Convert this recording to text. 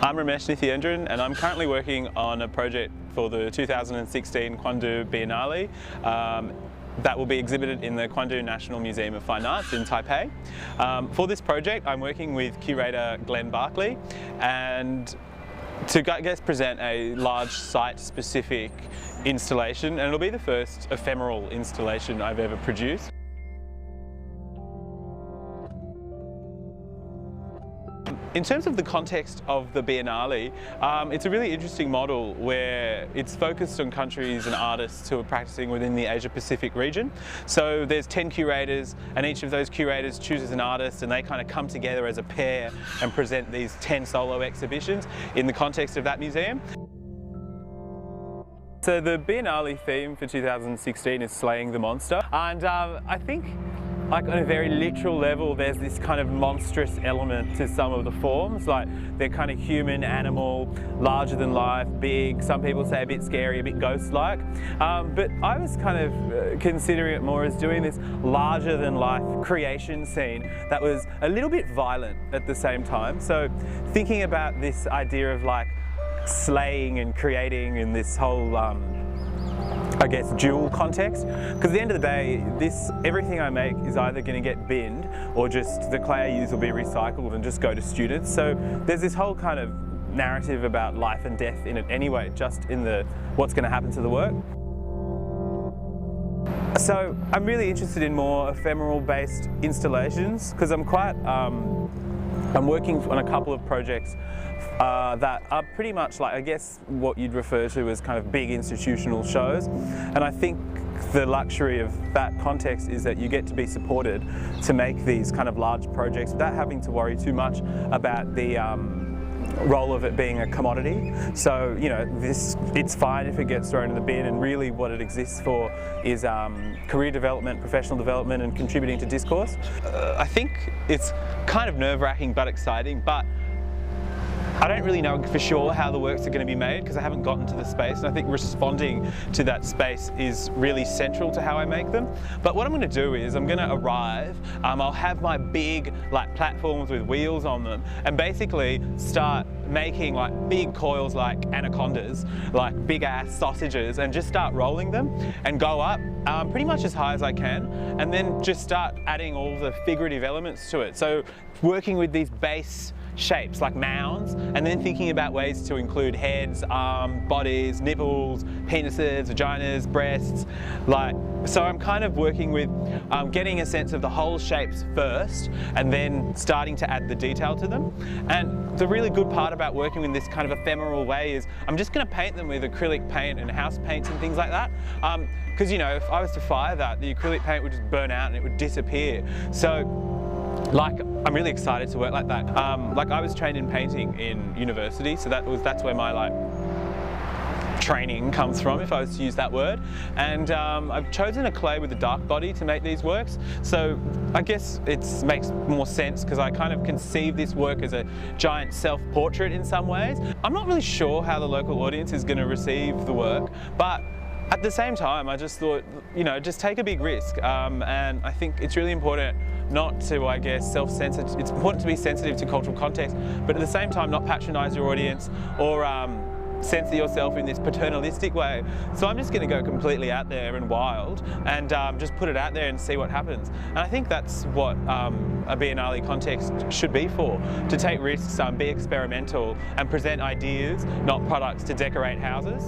I'm Ramesh Nithiyendran and I'm currently working on a project for the 2016 Kuandu Biennale that will be exhibited in the Kuandu National Museum of Fine Arts in Taipei. For this project I'm working with Curator Barkley and to present a large site-specific installation, and it'll be the first ephemeral installation I've ever produced. In terms of the context of the Biennale, it's a really interesting model where it's focused on countries and artists who are practicing within the Asia-Pacific region. So there's 10 curators and each of those curators chooses an artist and they kind of come together as a pair and present these 10 solo exhibitions in the context of that museum. So the Biennale theme for 2016 is Slaying the Monster, and I think on a very literal level there's this kind of monstrous element to some of the forms, like they're kind of human, animal, larger than life, big, some people say a bit scary, a bit ghost-like, but I was kind of considering it more as doing this larger than life creation scene that was a little bit violent at the same time. So thinking about this idea of like slaying and creating in this whole I guess dual context, because at the end of the day everything I make is either going to get binned or just the clay I use will be recycled and just go to students. So there's this whole kind of narrative about life and death in it anyway, just in the what's going to happen to the work. So I'm really interested in more ephemeral based installations because I'm working on a couple of projects that are pretty much like, I guess, what you'd refer to as kind of big institutional shows. And I think the luxury of that context is that you get to be supported to make these kind of large projects without having to worry too much about the role of it being a commodity. So, you know, it's fine if it gets thrown in the bin, and really what it exists for is career development, professional development, and contributing to discourse. I think it's kind of nerve-wracking but exciting, but I don't really know for sure how the works are going to be made because I haven't gotten to the space, and I think responding to that space is really central to how I make them. But what I'm going to do is I'm going to arrive, I'll have my big platforms with wheels on them and basically start making like big coils like anacondas, like big ass sausages, and just start rolling them and go up pretty much as high as I can, and then just start adding all the figurative elements to it. So working with these base shapes like mounds, and then thinking about ways to include heads, arms, bodies, nipples, penises, vaginas, breasts. So I'm kind of working with getting a sense of the whole shapes first and then starting to add the detail to them. And the really good part about working in this kind of ephemeral way is I'm just going to paint them with acrylic paint and house paints and things like that. Because you know, if I was to fire that, the acrylic paint would just burn out and it would disappear. So I'm really excited to work like that. I was trained in painting in university, so that's where my training comes from, if I was to use that word. And I've chosen a clay with a dark body to make these works. So I guess it makes more sense because I kind of conceive this work as a giant self-portrait in some ways. I'm not really sure how the local audience is going to receive the work, but at the same time, I just thought, you know, just take a big risk. And I think it's really important not to, I guess, self-censor. It's important to be sensitive to cultural context, but at the same time not patronise your audience or censor yourself in this paternalistic way. So I'm just going to go completely out there and wild and just put it out there and see what happens. And I think that's what a Biennale context should be for, to take risks, be experimental and present ideas, not products to decorate houses.